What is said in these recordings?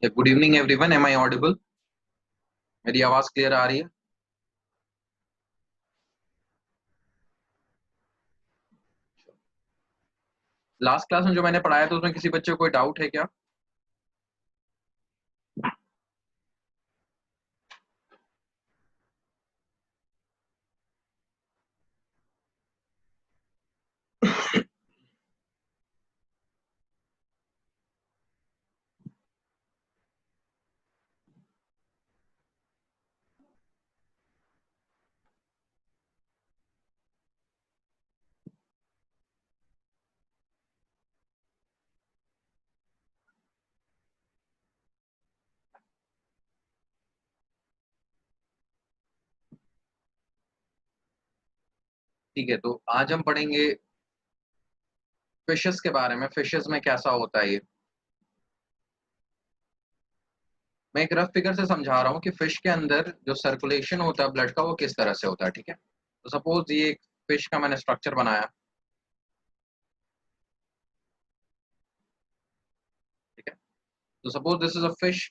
Good evening everyone, am I audible? मेरी आवाज clear आ रही है? लास्ट क्लास में जो मैंने पढ़ाया था उसमें किसी बच्चे को कोई डाउट है क्या? ठीक है, तो आज हम पढ़ेंगे फिशेस के बारे में। फिशेस में कैसा होता है ये, मैं एक रफ फिगर से समझा रहा हूँ कि फिश के अंदर जो सर्कुलेशन होता है ब्लड का वो किस तरह से होता है। ठीक है, तो सपोज ये एक फिश का मैंने स्ट्रक्चर बनाया। ठीक है, तो suppose this is a fish.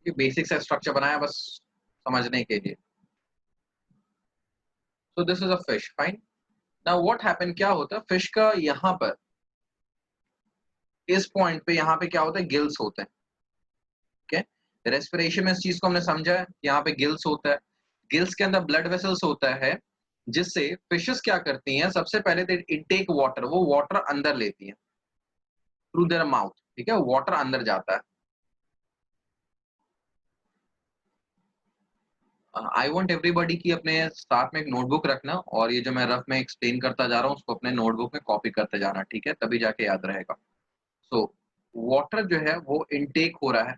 ये बेसिक सा स्ट्रक्चर बनाया बस समझने के लिए। So this is a fish, fine. Now what happen, क्या होता है फिश का यहाँ पर, इस पॉइंट पे यहाँ पे क्या होता है, गिल्स होते हैं। ठीक है, रेस्पिरेशन में इस चीज को हमने समझा है, यहाँ पे गिल्स होता है। गिल्स के अंदर ब्लड वेसल्स होता है, जिससे फिशेस क्या करती हैं, सबसे पहले दे इनटेक वाटर, वो वाटर अंदर लेती हैं थ्रू देयर माउथ। ठीक है, वाटर अंदर जाता है। आई वांट एवरीबॉडी की अपने साथ में एक नोटबुक रखना, और ये जो मैं रफ में एक्सप्लेन करता जा रहा हूँ उसको अपने नोटबुक में कॉपी करते जाना। ठीक है, तभी जाके याद रहेगा। सो वाटर जो है वो इनटेक हो रहा है।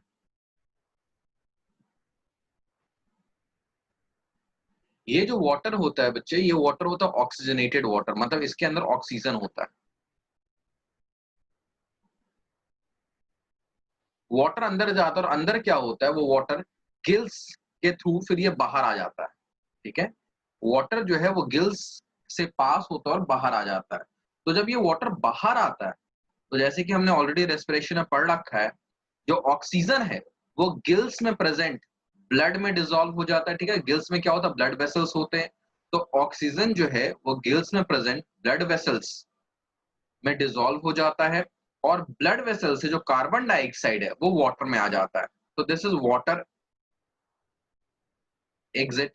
ये जो वाटर होता है बच्चे, ये वाटर होता है ऑक्सीजनेटेड वाटर, मतलब इसके अंदर ऑक्सीजन होता है। वाटर अंदर जाता है, और अंदर क्या होता है, वो वाटर गिल्स के थ्रू फिर ये बाहर आ जाता है। ठीक है, वाटर जो है वो गिल्स से पास होता है और बाहर आ जाता है। तो जब ये वाटर बाहर आता है, तो जैसे कि हमने ऑलरेडी रेस्पिरेशन में पढ़ रखा है, जो ऑक्सीजन है वो गिल्स में प्रेजेंट ब्लड में डिसॉल्व हो जाता है। ठीक है, गिल्स में क्या होता है, ब्लड वेसल्स होते हैं। तो ऑक्सीजन जो है वो गिल्स में प्रेजेंट ब्लड वेसल्स में डिसॉल्व हो जाता है, और ब्लड वेसल से जो कार्बन डाइऑक्साइड है वो वाटर में आ जाता है। तो दिस इज वाटर एग्जिट,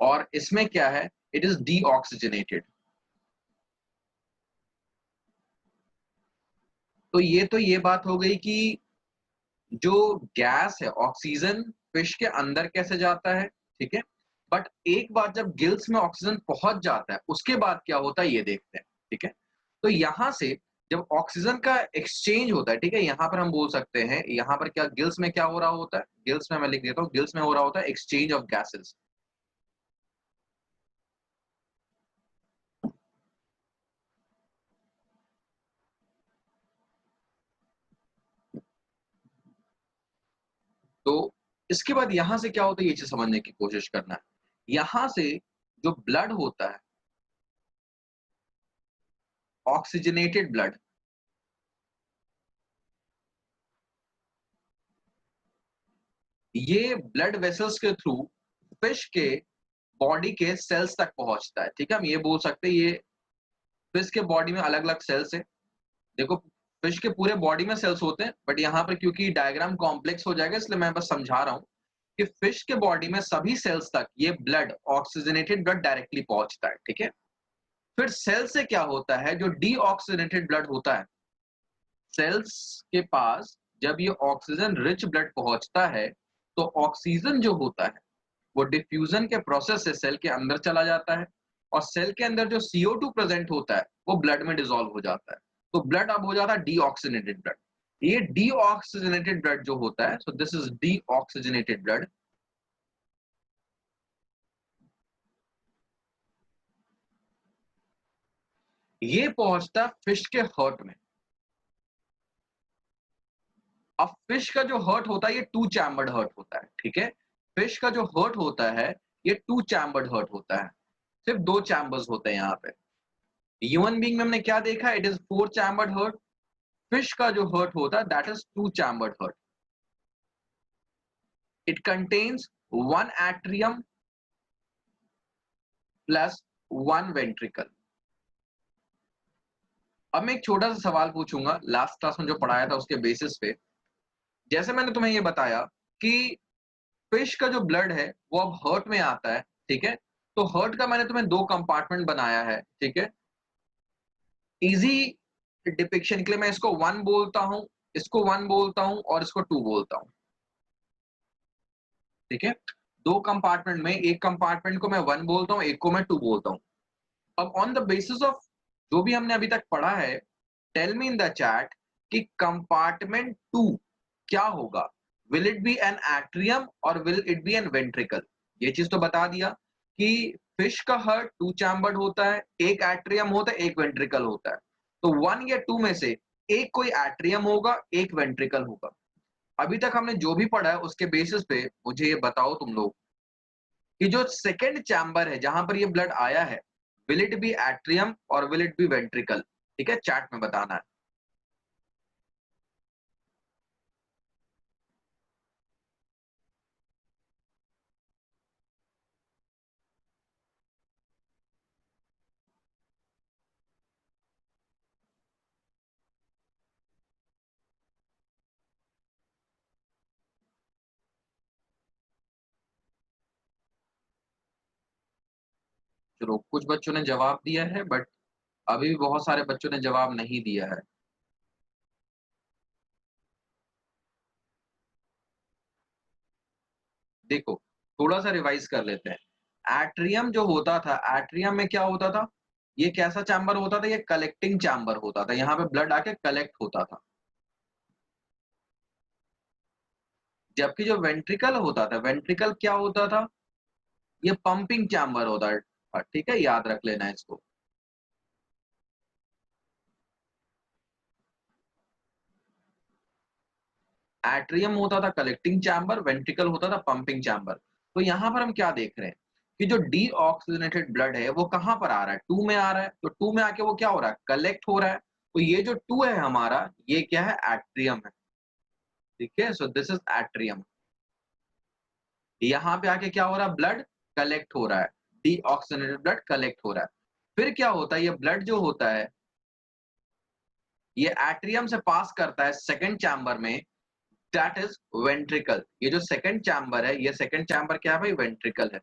और इसमें क्या है, इट इज डीऑक्सीजनेटेड। तो ये बात हो गई कि जो गैस है ऑक्सीजन फिश के अंदर कैसे जाता है। ठीक है, बट एक बार जब गिल्स में ऑक्सीजन पहुंच जाता है उसके बाद क्या होता है ये देखते हैं। ठीक है, तो यहां से जब ऑक्सीजन का एक्सचेंज होता है, ठीक है, यहां पर हम बोल सकते हैं, यहां पर क्या गिल्स में क्या हो रहा होता है, गिल्स में मैं लिख देता हूं, गिल्स में हो रहा होता है एक्सचेंज ऑफ गैसेस। तो इसके बाद यहां से क्या होता है ये चीज समझने की कोशिश करना है। यहां से जो ब्लड होता है, ऑक्सीजनेटेड ब्लड, ये ब्लड वेसल्स के थ्रू फिश के बॉडी के सेल्स तक पहुंचता है। ठीक है, हम ये बोल सकते हैं ये फिश के बॉडी में अलग अलग सेल्स है। देखो, फिश के पूरे बॉडी में सेल्स होते हैं, बट यहाँ पर क्योंकि डायग्राम कॉम्प्लेक्स हो जाएगा इसलिए मैं बस समझा रहा हूँ कि फिश के बॉडी में सभी सेल्स तक ये ब्लड, ऑक्सीजनेटेड ब्लड डायरेक्टली पहुंचता है। ठीक है, फिर सेल से क्या होता है, जो डीऑक्सीजनेटेड ब्लड होता है, सेल्स के पास जब ये ऑक्सीजन रिच ब्लड पहुंचता है, तो ऑक्सीजन जो होता है वो डिफ्यूजन के प्रोसेस से सेल के अंदर चला जाता है, और सेल के अंदर जो CO2 प्रेजेंट होता है वो ब्लड में डिसॉल्व हो जाता है। तो ब्लड अब हो जाता है डीऑक्सीजनेटेड ब्लड। ये डीऑक्सीजनेटेड ब्लड जो होता है, so this is deoxygenated blood, ये पहुंचता है फिश के हार्ट में। अब फिश का जो हर्ट होता है ये टू चैम्बर्ड हर्ट होता है। ठीक है, फिश का जो हर्ट होता है ये टू चैम्बर्ड हर्ट होता है, सिर्फ दो चैम्बर्स होते हैं यहाँ पे। ह्यूमन बीइंग में हमने क्या देखा, it is 4 chambered heart. Fish का जो हार्ट होता है that is 2 chambered heart. It contains 1 atrium plus 1 ventricle. अब मैं एक छोटा सा सवाल पूछूंगा, लास्ट क्लास में जो पढ़ाया था उसके बेसिस पे। जैसे मैंने तुम्हें ये बताया कि फिश का जो ब्लड है वो अब हर्ट में आता है, ठीक है। तो हर्ट का मैंने तुम्हें 2 कंपार्टमेंट बनाया है, ठीक है। इजी डिपिक्शन के लिए मैं इसको 1 बोलता हूं, इसको 1 बोलता हूं और इसको 2 बोलता हूं, ठीक है। 2 कंपार्टमेंट में एक कंपार्टमेंट को मैं 1 बोलता हूं, एक को मैं 2 बोलता हूं। अब ऑन द बेसिस ऑफ जो भी हमने अभी तक पढ़ा है, tell me in the chat कि कंपार्टमेंट 2 क्या होगा। Will it be an atrium और will it be an ventricle. ये चीज तो बता दिया कि फिश का हार्ट 2 चैम्बर्ड होता है, एक एट्रियम होता है, एक वेंट्रिकल होता है। तो 1 या 2 में से एक कोई एट्रियम होगा, एक वेंट्रिकल होगा। अभी तक हमने जो भी पढ़ा है उसके बेसिस पे मुझे ये बताओ तुम लोग कि जो सेकंड चैम्बर है जहां पर ये ब्लड आया है, विल इट बी एट्रियम और विल इट बी वेंट्रिकल। ठीक है, चैट में बताना है। चलो, कुछ बच्चों ने जवाब दिया है बट अभी भी बहुत सारे बच्चों ने जवाब नहीं दिया है। देखो, थोड़ा सा रिवाइज कर लेते हैं। एट्रियम जो होता था, एट्रियम में क्या होता था, ये कैसा चैम्बर होता था, ये कलेक्टिंग चैम्बर होता था, यहाँ पे ब्लड आके कलेक्ट होता था। जबकि जो वेंट्रिकल होता था, वेंट्रिकल क्या होता था, ये पंपिंग चैम्बर होता है। ठीक है, याद रख लेना इसको। एट्रियम होता था कलेक्टिंग चैम्बर, वेंट्रिकल होता था पंपिंग चैम्बर। तो यहां पर हम क्या देख रहे हैं कि जो डीऑक्सीजनेटेड ब्लड है वो कहां पर आ रहा है, 2 में आ रहा है। तो 2 में आके वो क्या हो रहा है, कलेक्ट हो रहा है। तो ये जो 2 है हमारा, ये क्या है, एट्रियम है। ठीक है, सो दिस इज एट्रियम। यहां पे आके क्या हो रहा है, ब्लड कलेक्ट हो रहा है, डीऑक्सीजनेटेड ब्लड कलेक्ट हो रहा है। फिर क्या होता है, ये ब्लड जो होता है ये एट्रियम से पास करता है सेकंड चैम्बर में, दैट इज वेंट्रिकल। ये जो सेकंड चैम्बर है, ये सेकंड चैम्बर क्या है भाई, वेंट्रिकल है।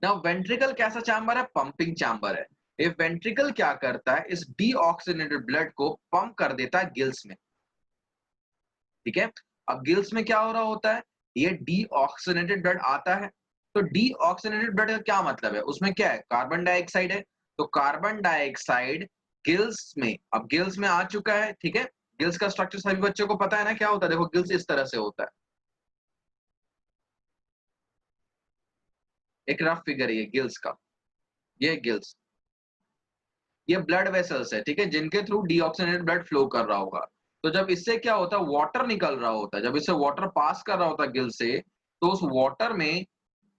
नाउ वेंट्रिकल कैसा चैम्बर है, पंपिंग चैम्बर है। ये वेंट्रिकल क्या करता है, इस डीऑक्सीजनेटेड ब्लड को पंप कर देता है गिल्स में। ठीक है, अब गिल्स में क्या हो रहा होता है, ये डीऑक्सीजनेटेड ब्लड आता है। तो डीऑक्सीजनेटेड ब्लड का क्या मतलब है, उसमें क्या है, कार्बन डाइऑक्साइड है। तो कार्बन डाइऑक्साइड गिल्स में, अब गिल्स में आ चुका है। ठीक है, गिल्स का स्ट्रक्चर सभी बच्चों को पता है ना, क्या होता है, देखो गिल्स इस तरह से होता है। एक रफ फिगर है ये गिल्स का, ये गिल्स, ये ब्लड वेसल्स है, ठीक है, जिनके थ्रू डीऑक्सीजनेटेड ब्लड फ्लो कर रहा होगा। तो जब इससे क्या होता है, वाटर निकल रहा होता है, जब इससे वाटर पास कर रहा होता है गिल से, तो उस वाटर में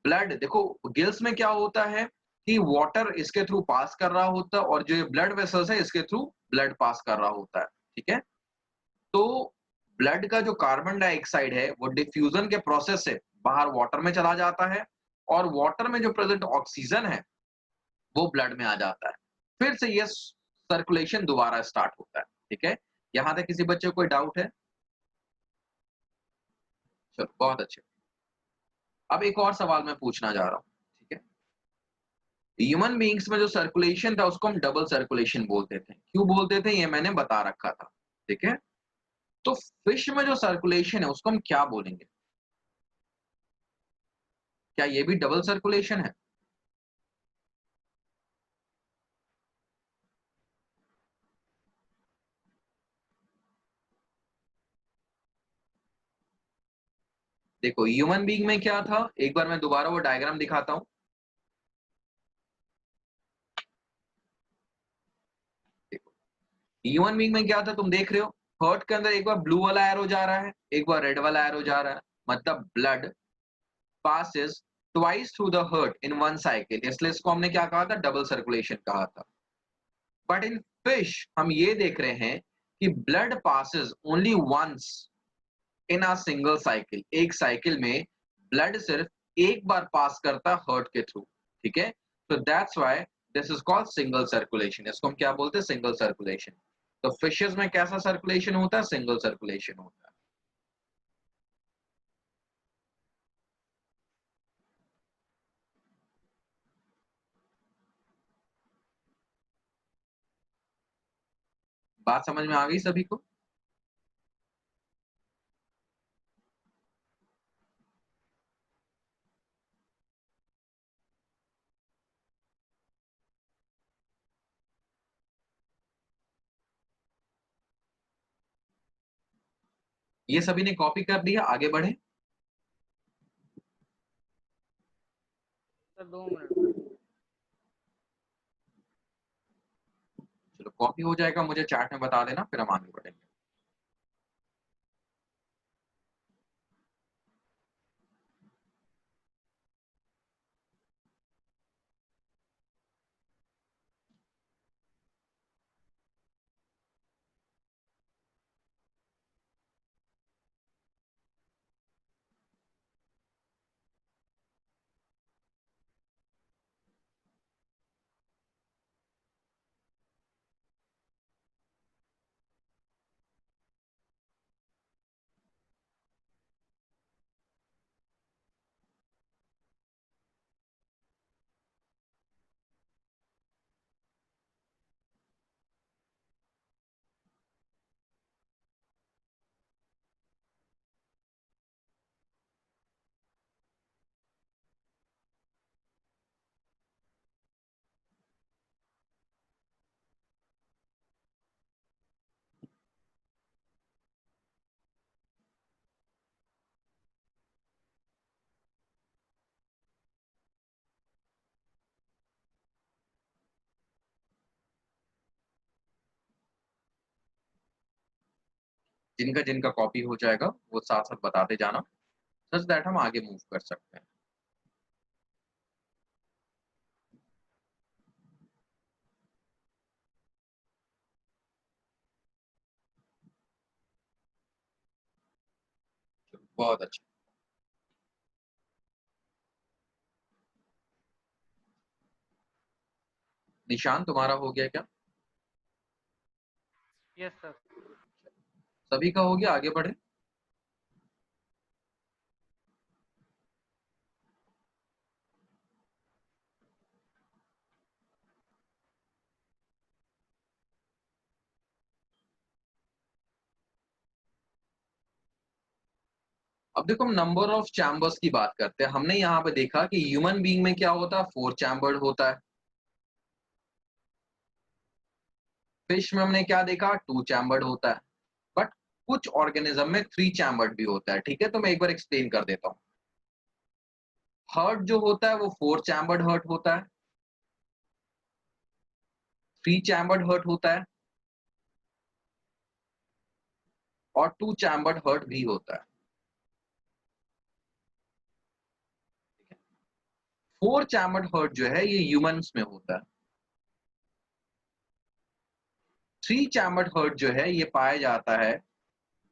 ब्लड, देखो गिल्स में क्या होता है कि वाटर इसके थ्रू पास कर रहा होता है और जो ये ब्लड वेसल्स है इसके थ्रू ब्लड पास कर रहा होता है। ठीक है, तो ब्लड का जो कार्बन डाइऑक्साइड है वो डिफ्यूजन के प्रोसेस से बाहर वाटर में चला जाता है और वाटर में जो प्रेजेंट ऑक्सीजन है वो ब्लड में आ जाता है। फिर से ये सर्कुलेशन दोबारा स्टार्ट होता है। ठीक है, यहां तक किसी बच्चे को कोई डाउट है? चलो, बहुत अच्छे। अब एक और सवाल मैं पूछना जा रहा हूं। ठीक है, ह्यूमन बीइंग्स में जो सर्कुलेशन था उसको हम डबल सर्कुलेशन बोलते थे। क्यों बोलते थे ये मैंने बता रखा था। ठीक है, तो फिश में जो सर्कुलेशन है उसको हम क्या बोलेंगे, क्या ये भी डबल सर्कुलेशन है? देखो, ह्यूमन बीइंग में क्या था, एक बार मैं दोबारा वो डायग्राम दिखाता हूं। देखो, ह्यूमन बीइंग में क्या था, तुम देख रहे हो, हार्ट के अंदर एक बार ब्लू वाला एरो जा रहा है, एक बार रेड वाला एरो जा रहा है। मतलब blood passes twice through the heart in one cycle, इसलिए इसको हमने क्या कहा था, डबल सर्कुलेशन कहा था। बट इन फिश हम ये देख रहे हैं कि blood passes only once in a single cycle, एक साइकिल में ब्लड सिर्फ एक बार पास करता है हार्ट के थ्रू, ठीक है। तो that's why this is called single circulation, इसको हम क्या बोलते हैं, सिंगल सर्कुलेशन। तो फिशेस में कैसा सर्कुलेशन होता है, सिंगल सर्कुलेशन होता है। बात समझ में आ गई सभी को? ये सभी ने कॉपी कर लिया, आगे बढ़े। Sir 2 minute. चलो कॉपी हो जाएगा, मुझे चैट में बता देना, फिर हम आगे बढ़ेंगे। जिनका जिनका कॉपी हो जाएगा वो साथ साथ बताते जाना, सच दैट हम आगे मूव कर सकते हैं। चलो, बहुत अच्छा। निशान तुम्हारा हो गया क्या? Yes sir. सभी का हो गया, आगे बढ़े। अब देखो हम नंबर ऑफ चैम्बर्स की बात करते हैं। हमने यहाँ पे देखा कि ह्यूमन बीइंग में क्या होता है, 4 चैम्बर्ड होता है। फिश में हमने क्या देखा, 2 चैम्बर्ड होता है। बट कुछ ऑर्गेनिज्म में 3 चैम्बर्ड भी होता है, ठीक है। तो मैं एक बार एक्सप्लेन कर देता हूँ। हार्ट जो होता है वो 4 चैम्बर्ड हार्ट होता है, 3 चैम्बर्ड हार्ट होता है और 2 चैम्बर्ड हार्ट भी होता है। 4 चैम्बर्ड हार्ट जो है ये ह्यूमंस में होता है। 3 चैम्बर्ड हार्ट जो है ये पाया जाता है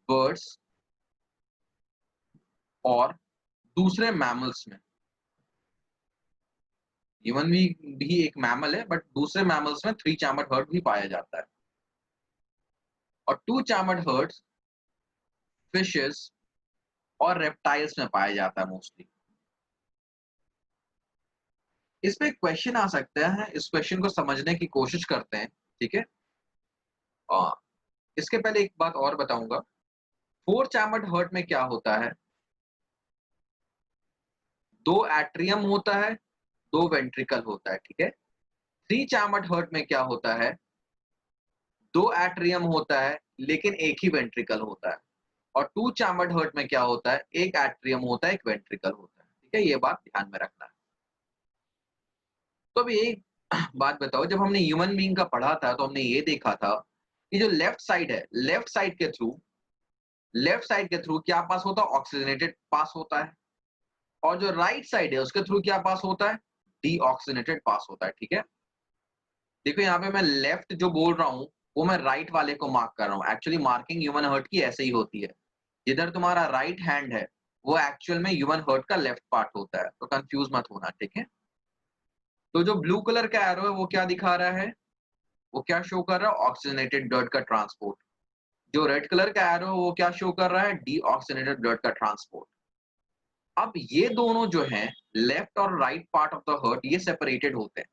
बर्ड्स और दूसरे मैमल्स में। ह्यूमन भी एक मैमल है, बट दूसरे मैमल्स में 3 चैम्बर्ड हार्ट भी पाया जाता है। और 2 चैम्बर्ड हार्ट फिशेस और रेप्टाइल्स में पाया जाता है मोस्टली। इस पे एक क्वेश्चन आ सकता है, इस क्वेश्चन को समझने की कोशिश करते हैं, ठीक है। और इसके पहले एक बात और बताऊंगा। 4 चैम्बर्ड हार्ट में क्या होता है, 2 एट्रियम होता है, 2 वेंट्रिकल होता है, ठीक है। 3 चैम्बर्ड हार्ट में क्या होता है, 2 एट्रियम होता है लेकिन एक ही वेंट्रिकल होता है। और 2 चैम्बर्ड हार्ट में क्या होता है, एक एट्रियम होता है, एक वेंट्रिकल होता है, ठीक है। ये बात ध्यान में रखना है। तो अब एक बात बताओ, जब हमने ह्यूमन बीइंग का पढ़ा था तो हमने ये देखा था कि जो लेफ्ट साइड है, लेफ्ट साइड के थ्रू क्या पास होता है, ऑक्सीजनेटेड पास होता है। और जो राइट साइड है उसके थ्रू क्या पास होता है, डीऑक्सीजनेटेड पास होता है, ठीक है। देखो यहाँ पे मैं लेफ्ट जो बोल रहा हूँ वो मैं राइट वाले को मार्क कर रहा हूँ। एक्चुअली मार्किंग ह्यूमन हार्ट की ऐसे ही होती है, जिधर तुम्हारा राइट हैंड है वो एक्चुअल में ह्यूमन हार्ट का लेफ्ट पार्ट होता है, तो कंफ्यूज मत होना, ठीक है। तो जो ब्लू कलर का एरो है वो क्या दिखा रहा है, वो क्या शो कर रहा है, ऑक्सीजनेटेड ब्लड का ट्रांसपोर्ट। जो रेड कलर का एरो है वो क्या शो कर रहा है, डीऑक्सीजनेटेड ब्लड का ट्रांसपोर्ट। अब ये दोनों जो हैं, लेफ्ट और right part of the heart, ये सेपरेटेड होते हैं।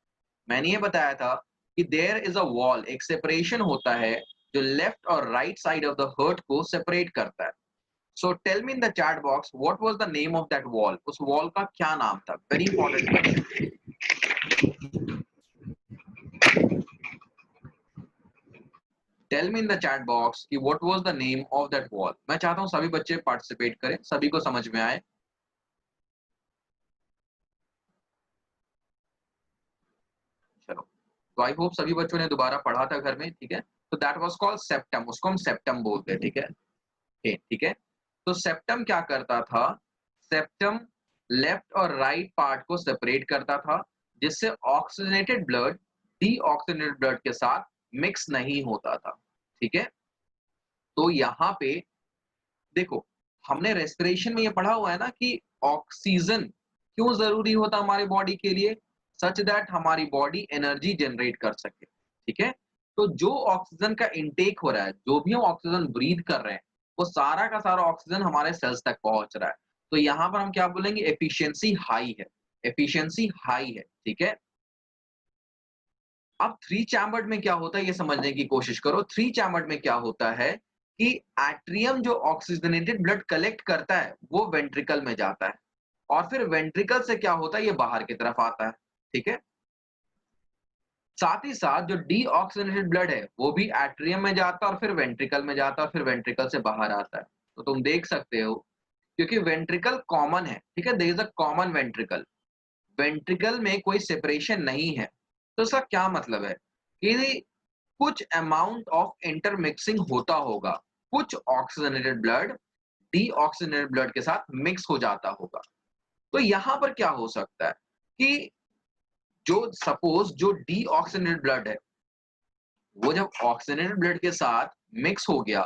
मैंने ये बताया था कि देयर इज अ वॉल, एक सेपरेशन होता है जो लेफ्ट और right side of the heart को सेपरेट करता है। So tell me in the chat box what was the name of that wall, उस वॉल का क्या नाम था, very important question. Tell me in the chat box कि what was the name of that wall. मैं चाहता हूं सभी बच्चे पार्टिसिपेट करें, सभी को समझ में आए। चलो, तो आई होप सभी बच्चों ने दोबारा पढ़ा था घर में, ठीक है। तो दैट वाज कॉल्ड सेप्टम, उसको हम सेप्टम बोलते हैं, ठीक है। ठीक है। तो सेप्टम क्या करता था, सेप्टम लेफ्ट और राइट पार्ट को सेपरेट करता था, जिससे ऑक्सीजनेटेड ब्लड डीऑक्सीजनेटेड ब्लड के साथ मिक्स नहीं होता था, ठीक है। तो यहाँ पे देखो, हमने रेस्पिरेशन में ये पढ़ा हुआ है ना कि ऑक्सीजन क्यों जरूरी होता हमारी बॉडी के लिए, सच दैट हमारी बॉडी एनर्जी जनरेट कर सके, ठीक है। तो जो ऑक्सीजन का इनटेक हो रहा है, जो भी हम ऑक्सीजन ब्रीथ कर रहे हैं, वो सारा का सारा ऑक्सीजन हमारे सेल्स तक पहुंच रहा है। तो यहाँ पर हम क्या बोलेंगे, एफिशिएंसी हाई है, एफिशिएंसी हाई है, ठीक है। अब थ्री चैम्बर्ड में क्या होता है ये समझने की कोशिश करो। थ्री चैम्बर्ड में क्या होता है कि एट्रियम जो ऑक्सीजनेटेड ब्लड कलेक्ट करता है वो वेंट्रिकल में जाता है, और फिर वेंट्रिकल से क्या होता है, ये बाहर की तरफ आता है, ठीक है। साथ ही साथ जो डीऑक्सीजनेटेड ब्लड है वो भी एट्रियम में जाता है और फिर वेंट्रिकल में जाता है और फिर वेंट्रिकल से बाहर आता है। तो तुम देख सकते हो, क्योंकि वेंट्रिकल कॉमन है, ठीक है, there is a common ventricle, ventricle में कोई सेपरेशन नहीं है। तो इसका क्या मतलब है कि कुछ अमाउंट ऑफ इंटरमिक्सिंग होता होगा, कुछ ऑक्सीजनेटेड ब्लड डीऑक्सीजनेटेड ब्लड के साथ मिक्स हो जाता होगा। तो यहां पर क्या हो सकता है कि जो सपोज जो डीऑक्सीजनेटेड ब्लड है वो जब ऑक्सीजनेटेड ब्लड के साथ मिक्स हो गया,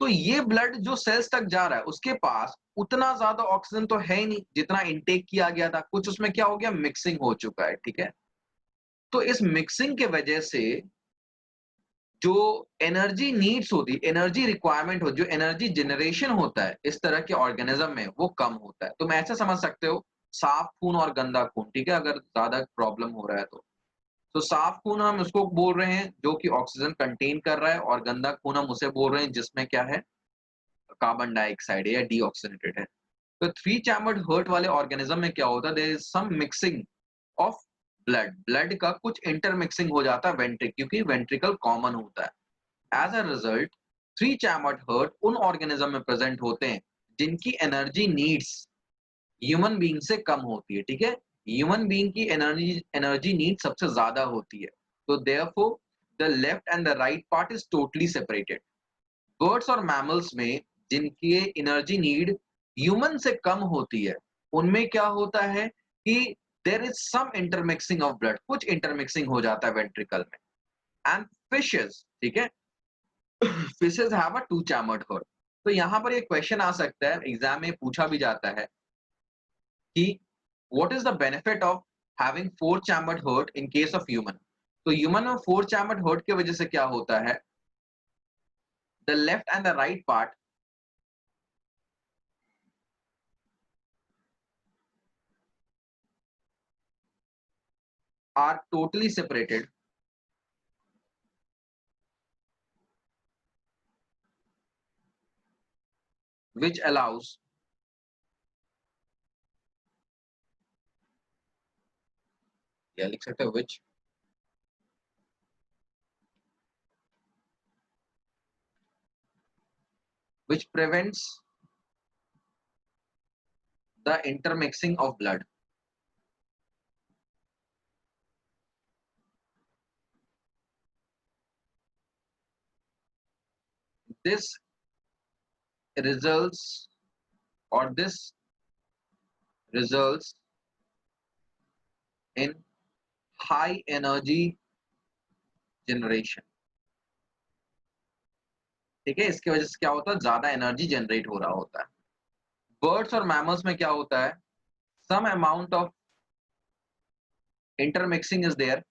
तो ये ब्लड जो सेल्स तक जा रहा है उसके पास उतना ज्यादा ऑक्सीजन तो है ही नहीं जितना इनटेक किया गया था, कुछ उसमें क्या हो गया, मिक्सिंग हो चुका है, ठीक है। तो इस मिक्सिंग के वजह से जो एनर्जी नीड्स होती, एनर्जी रिक्वायरमेंट हो, जो एनर्जी जनरेशन होता है इस तरह के ऑर्गेनिज्म में, वो कम होता है। तुम ऐसा समझ सकते हो, साफ खून और गंदा खून, ठीक है, अगर ज्यादा प्रॉब्लम हो रहा है तो साफ खून हम उसको बोल रहे हैं जो कि ऑक्सीजन कंटेन कर रहा है, और गंदा खून हम उसे बोल रहे हैं जिसमें क्या है, कार्बन डाइऑक्साइड है या डीऑक्सीनेटेड है। तो थ्री चैम्बर्ड हर्ट वाले ऑर्गेनिज्म में क्या होता है, there is some mixing of blood, blood का कुछ इंटरमिक्सिंग हो जाता है वेंट्रिक, क्योंकि वेंट्रिकल कॉमन होता है। As a result three chambered heart उन ऑर्गेनिज्म में प्रेजेंट होते हैं जिनकी एनर्जी नीड्स ह्यूमन बीइंग से कम होती है, ठीक है। ह्यूमन बीइंग की एनर्जी एनर्जी नीड सबसे ज्यादा होती है। तो therefore the left and the right part is totally separated. Birds और मैमल्स में जिनकी एनर्जी नीड ह्यूमन से कम होती है, उनमें क्या होता है कि there is some intermixing of blood, कुछ इंटरमिक्सिंग हो जाता है वेंट्रिकल में। एंड फिशेस, ठीक है, fishes have a two chambered heart. तो यहां पर एक क्वेश्चन आ सकता है, एग्जाम में पूछा भी जाता है कि what is the benefit of having four chambered heart in case of human. तो ह्यूमन में फोर चैम्बर्ड हर्ट की वजह से क्या होता है, the left and the right part are totally separated, which allows या लिख सकते हैं which prevents the intermixing of blood. This results, or this results in high energy generation। ठीक है, इसकी वजह से क्या होता है, ज्यादा एनर्जी जनरेट हो रहा होता है। बर्ड्स और मैमल्स में क्या होता है, some amount of intermixing is there,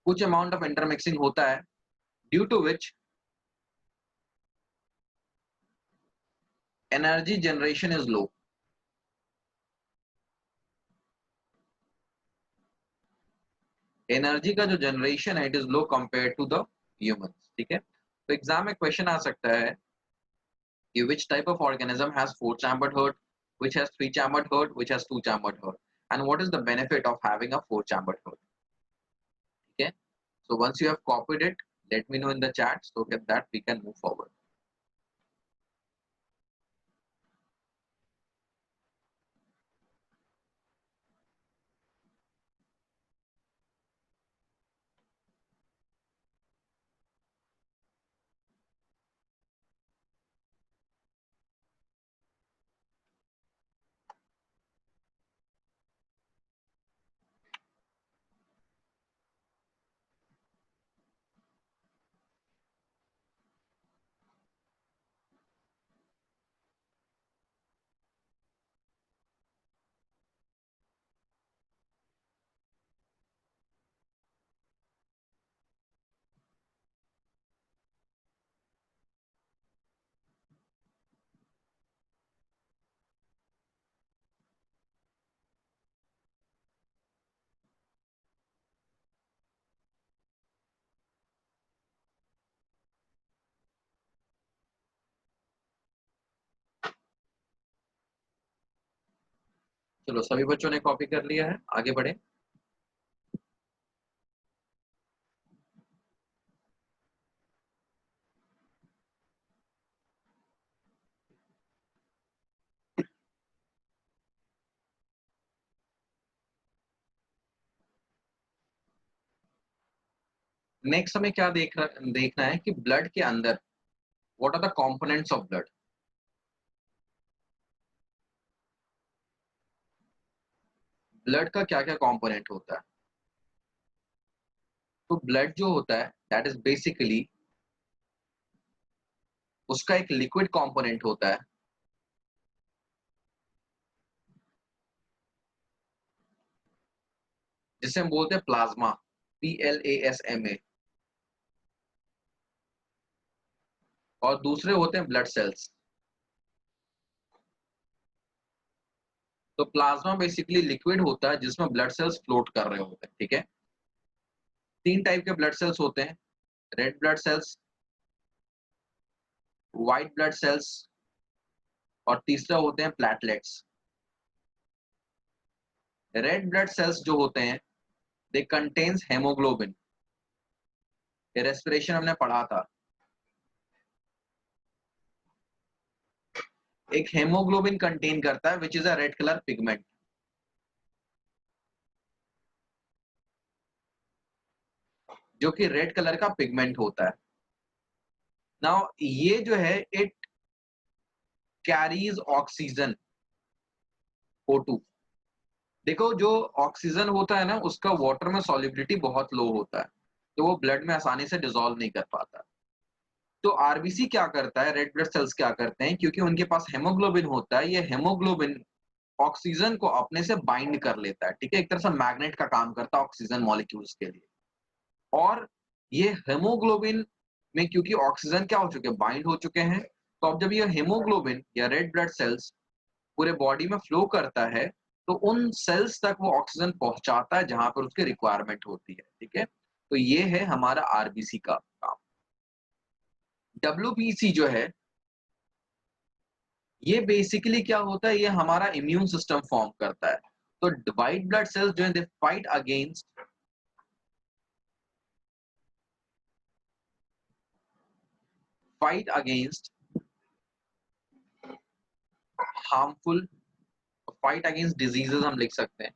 कुछ अमाउंट ऑफ इंटरमिक्सिंग होता है, due to which energy generation is low. Energy का जो जनरेशन है it is low compare to the humans. ठीक है, तो एग्जाम में क्वेश्चन आ सकता है कि which type of organism has four chambered heart, which has three chambered heart, which has two chambered heart, and what is the benefit of having a four chambered heart? Okay, so once you have copied it, let me know in the chat so that we can move forward. चलो सभी बच्चों ने copy कर लिया है, आगे बढ़े। Next हमें क्या देखना है कि ब्लड के अंदर what are the components of blood. Blood का क्या क्या कंपोनेंट होता है, तो ब्लड जो होता है दैट इज बेसिकली उसका एक लिक्विड कंपोनेंट होता है जिसे हम बोलते हैं प्लाज्मा, PLASMA, और दूसरे होते हैं ब्लड सेल्स। तो प्लाज्मा बेसिकली लिक्विड होता है जिसमें ब्लड सेल्स फ्लोट कर रहे होते हैं। ठीक है, तीन टाइप के ब्लड सेल्स होते हैं, red blood cells, white blood cells, और तीसरा होते हैं प्लेटलेट्स। रेड ब्लड सेल्स जो होते हैं दे कंटेन्स हेमोग्लोबिन, रेस्पिरेशन हमने पढ़ा था। एक हेमोग्लोबिन कंटेन करता है which is a red colour pigment, जो कि रेड कलर का पिगमेंट होता है। नाउ ये जो है इट कैरीज ऑक्सीजन O2। देखो जो ऑक्सीजन होता है ना उसका वाटर में सॉल्युबिलिटी बहुत लो होता है, तो वो ब्लड में आसानी से डिसॉल्व नहीं कर पाता। तो आरबीसी क्या करता है, रेड ब्लड सेल्स क्या करते हैं, क्योंकि उनके पास हेमोग्लोबिन होता है, ये हेमोग्लोबिन ऑक्सीजन को अपने से बाइंड कर लेता है। ठीक है, एक तरह से मैग्नेट का काम करता है ऑक्सीजन मॉलिक्यूल्स के लिए। और ये हेमोग्लोबिन में क्योंकि ऑक्सीजन क्या हो चुके हैं, बाइंड हो चुके हैं, तो अब जब ये हेमोग्लोबिन या रेड ब्लड सेल्स पूरे बॉडी में फ्लो करता है तो उन सेल्स तक वो ऑक्सीजन पहुंचाता है जहां पर उसकी रिक्वायरमेंट होती है। ठीक है, तो ये है हमारा आरबीसी का काम। डब्ल्यूबीसी जो है ये बेसिकली क्या होता है, ये हमारा इम्यून सिस्टम फॉर्म करता है। तो व्हाइट ब्लड सेल्स जो है they fight against harmful, fight against diseases हम लिख सकते हैं,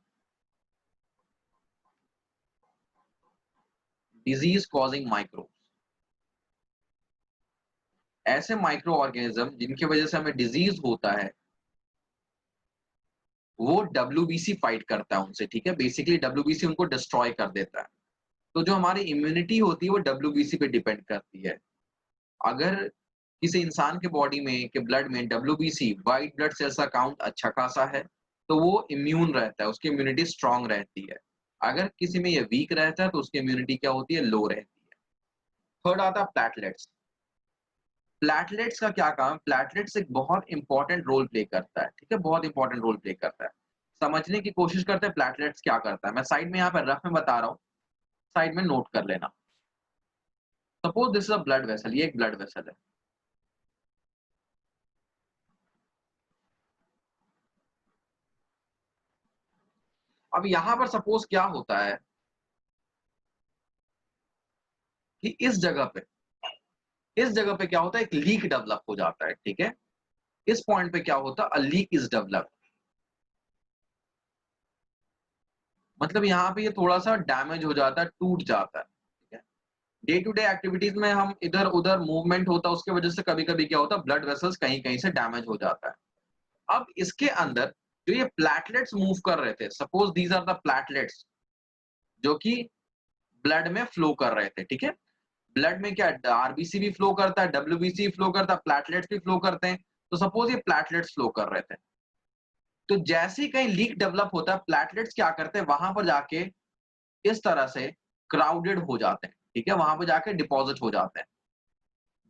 डिजीज कॉजिंग माइक्रोब्स। ऐसे माइक्रो ऑर्गेनिज्म जिनकी वजह से हमें डिजीज होता है, वो डब्ल्यूबीसी फाइट करता है उनसे, ठीक है? बेसिकली डब्ल्यूबीसी उनको डिस्ट्रॉय कर देता है। तो जो हमारी इम्यूनिटी होती है वो डब्ल्यूबीसी पे डिपेंड करती है। अगर किसी इंसान के बॉडी में के ब्लड में डब्ल्यूबीसी व्हाइट ब्लड सेल्स का काउंट अच्छा खासा है, तो वो इम्यून रहता है, उसकी इम्यूनिटी स्ट्रॉन्ग रहती है। अगर किसी में ये वीक रहता है तो उसकी इम्यूनिटी क्या होती है? लो रहती है। थर्ड आता है प्लेटलेट्स। प्लेटलेट्स का क्या काम है? प्लेटलेट्स एक बहुत इंपॉर्टेंट रोल प्ले करता है, ठीक है? बहुत इंपॉर्टेंट रोल प्ले करता है। समझने की कोशिश करते हैं प्लेटलेट्स क्या करता है। मैं साइड में यहाँ पे रफ में बता रहा हूँ, साइड में नोट कर लेना। Suppose this is a blood vessel, ये एक ब्लड वेसल है। अब यहाँ पर सपोज क्या होता है कि इस जगह पे क्या होता है? एक लीक डेवलप हो जाता है, ठीक है? इस पॉइंट पे क्या होता है? अ लीक इज डेवलप, मतलब यहाँ पे ये थोड़ा-सा डैमेज हो जाता है, टूट जाता है, ठीक है? डे टू डे एक्टिविटीज में हम इधर-उधर मूवमेंट होता है, उसकी वजह से कभी-कभी क्या होता है? ब्लड वेसल्स कहीं-कहीं से डैमेज हो जाता है। अब इसके अंदर जो ये प्लेटलेट्स मूव कर रहे थे, suppose these are the platelets जो कि ब्लड में फ्लो कर रहे थे, ठीक है? ब्लड में क्या आरबीसी भी फ्लो करता है, डब्ल्यूबीसी भी फ्लो करता है, प्लेटलेट्स भी फ्लो करते हैं। तो सपोज ये प्लेटलेट्स फ्लो कर रहे थे, तो जैसे ही कहीं लीक डेवलप होता है, प्लेटलेट्स क्या करते हैं? वहां पर जाके इस तरह से क्राउडेड हो जाते हैं, ठीक है? वहां पर जाके डिपॉजिट हो जाते हैं,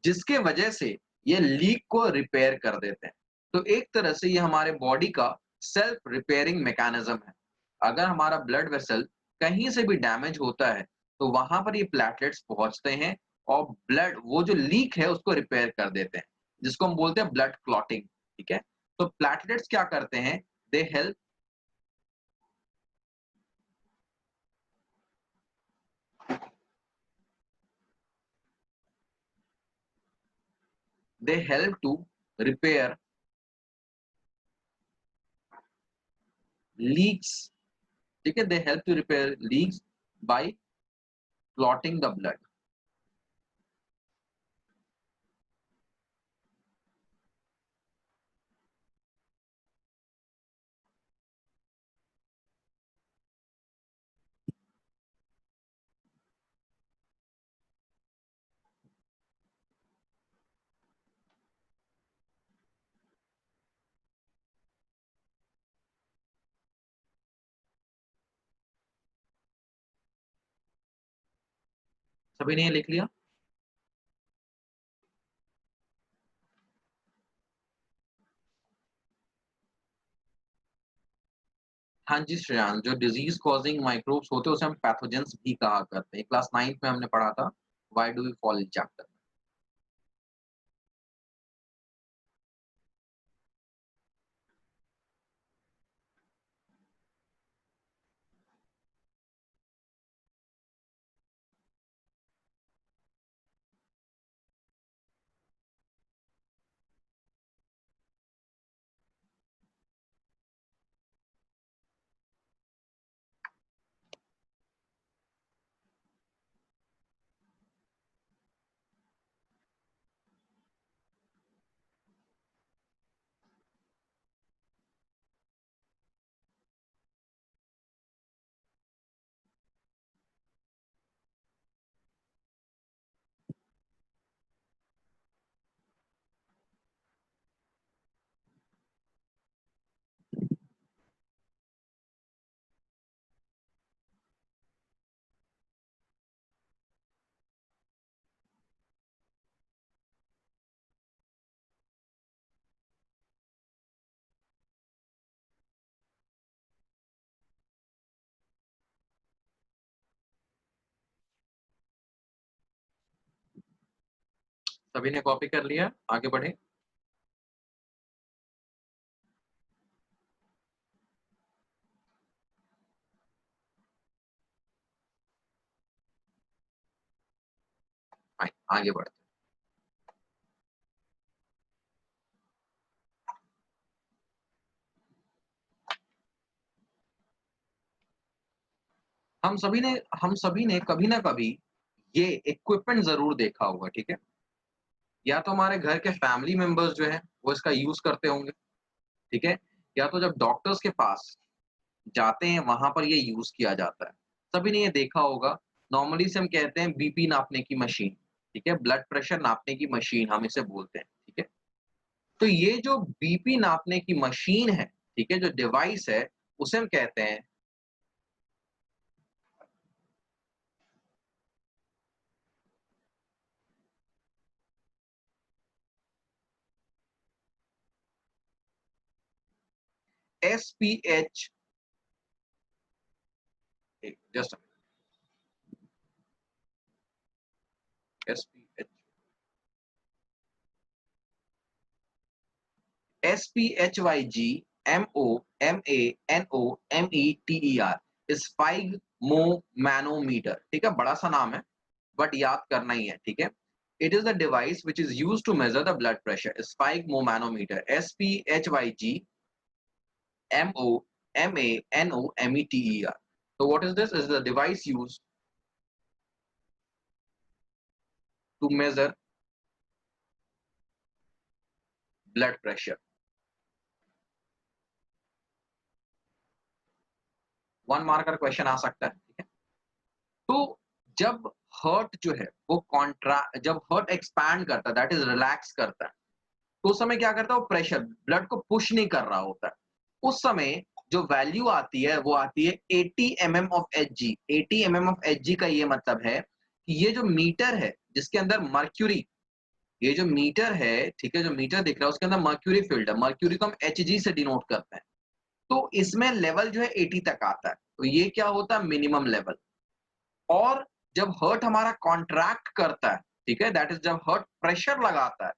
जिसके वजह से ये लीक को रिपेयर कर देते हैं। तो एक तरह से ये हमारे बॉडी का सेल्फ रिपेयरिंग मैकेनिज्म है। अगर हमारा ब्लड वेसल कहीं से भी डैमेज होता है, तो वहां पर ये प्लेटलेट्स पहुंचते हैं और ब्लड वो जो लीक है उसको रिपेयर कर देते हैं, जिसको हम बोलते हैं ब्लड क्लॉटिंग, ठीक है? तो प्लेटलेट्स क्या करते हैं? They help they help to repair leaks, ठीक है? They help to repair leaks by clotting the blood. सभी ने ये लिख लिया? हाँ जी श्रेयांश, जो डिजीज कॉजिंग माइक्रोब्स होते हैं उसे हम पैथोजेंस भी कहा करते हैं। क्लास 9th में हमने पढ़ा था, why do we fall chapter. सभी ने कॉपी कर लिया? आगे बढ़े। आगे बढ़ते। हम सभी ने कभी ना कभी ये इक्विपमेंट जरूर देखा होगा, ठीक है? या तो हमारे घर के फैमिली मेंबर्स जो है वो इसका यूज करते होंगे, ठीक है, या तो जब डॉक्टर्स के पास जाते हैं वहां पर ये यूज किया जाता है। सभी ने ये देखा होगा, नॉर्मली से हम कहते हैं बीपी नापने की मशीन, ठीक है, ब्लड प्रेशर नापने की मशीन हम इसे बोलते हैं, ठीक है। तो ये जो बीपी नापने की मशीन है, ठीक है, जो डिवाइस है, उसे हम कहते हैं एसपीएच, जस्ट एसपीएच, एसपीएचवाईजी MOMANOMETER स्पाइगमोमैनोमीटर, ठीक है, बड़ा सा नाम है बट याद करना ही है, ठीक है। It is the device which is use to measure the blood pressure, sphygmomanometer, SPHYGMOMANOMETER. So what is this? Is the device used to measure blood pressure. 1 marker question आ सकता है, ठीक है। तो जब हर्ट जो है वो जब हर्ट एक्सपैंड करता है, दैट इज रिलैक्स करता है, तो उस समय क्या करता है, वो प्रेशर ब्लड को पुश नहीं कर रहा होता है। उस समय जो वैल्यू आती है वो आती है 80 mm of Hg। 80 mm of Hg का ये मतलब है कि ये जो मीटर है जिसके अंदर मर्क्यूरी, ये जो मीटर है, ठीक है, जो मीटर दिख रहा है उसके अंदर मर्क्यूरी फील्ड है, मर्क्यूरी को हम Hg से डिनोट करते हैं। तो इसमें लेवल जो है 80 तक आता है, तो ये क्या होता है, मिनिमम लेवल। और जब हर्ट हमारा कॉन्ट्रैक्ट करता है, ठीक है, दैट इज जब हर्ट प्रेशर लगाता है,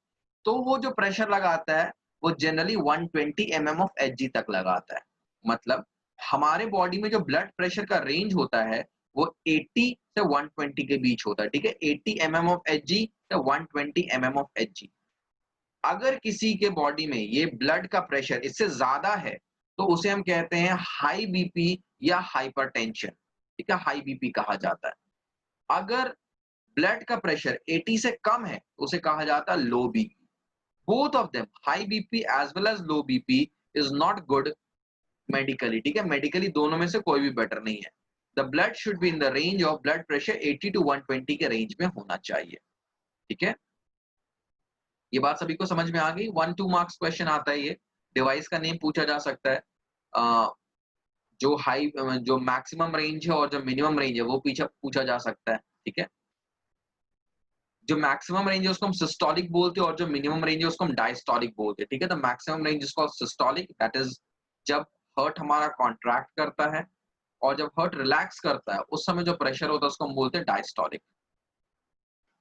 तो वो जो प्रेशर लगाता है वो जनरली 120 mm ऑफ Hg तक लगाता है। मतलब हमारे बॉडी में जो ब्लड प्रेशर का रेंज होता है वो 80 से 120 के बीच होता है, ठीक है, 80 mm ऑफ Hg से 120 mm ऑफ Hg। अगर किसी के बॉडी में ये ब्लड का प्रेशर इससे ज्यादा है तो उसे हम कहते हैं हाई बीपी या हाइपरटेंशन, ठीक है, हाई बीपी कहा जाता है। अगर ब्लड का प्रेशर 80 से कम है तो उसे कहा जाता है low BP. Both of them, high BP as well as low BP, is not good medically, ठीक है, मेडिकली दोनों में से कोई भी बेटर नहीं है। The blood should be in the range of blood pressure 80 to 120 के रेंज में होना चाहिए, ठीक है। ये बात सभी को समझ में आ गई। 1-2 मार्क्स क्वेश्चन आता है ये। डिवाइस का नेम पूछा जा सकता है। जो मैक्सिमम रेंज है और जो मिनिमम रेंज है वो पीछे पूछा जा सकता है, ठीक है। जो मैक्सिमम रेंज है उसको हम सिस्टोलिक बोलते हैं और जो मिनिमम रेंज है उसको हम डायस्टोलिक बोलते हैं, ठीक है। तो मैक्सिमम रेंज इसको सिस्टोलिक, दैट इज जब हर्ट हमारा कॉन्ट्रैक्ट करता है, और जब हर्ट रिलैक्स करता है उस समय जो प्रेशर होता है उसको हम बोलते हैं डायस्टोलिक।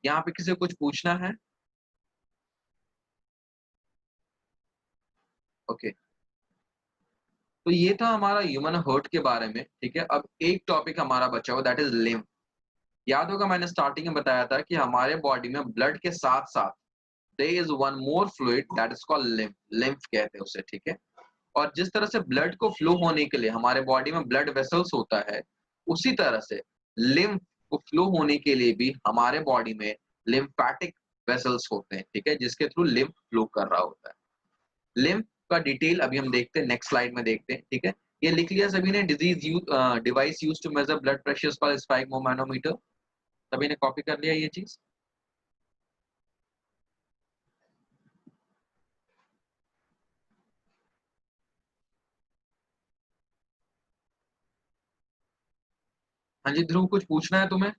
यहाँ पे किसी को कुछ पूछना है? ओके, तो ये था हमारा ह्यूमन हर्ट के बारे में, ठीक है। अब एक टॉपिक हमारा बचा हुआ, दैट इज लिम्फ। याद होगा मैंने स्टार्टिंग में बताया था कि हमारे बॉडी में ब्लड के साथ साथ there is one more fluid that is called lymph, lymph कहते हैं उसे, ठीक है। और जिस तरह से ब्लड को फ्लो होने के लिए हमारे बॉडी में ब्लड वेसल्स होता है, उसी तरह से लिम्फ को फ्लो होने के लिए भी हमारे बॉडी में लिम्फैटिक वेसल्स होते हैं, ठीक है, जिसके थ्रू लिम्फ फ्लो कर रहा होता है। लिम्फ का डिटेल अभी हम देखते हैं, नेक्स्ट स्लाइड में देखते हैं, ठीक है। ये लिख लिया सभी ने, device use to measure blood pressure called sphygmomanometer. सभी ने कॉपी कर लिया ये चीज? हाँ जी ध्रुव, कुछ पूछना है तुम्हें?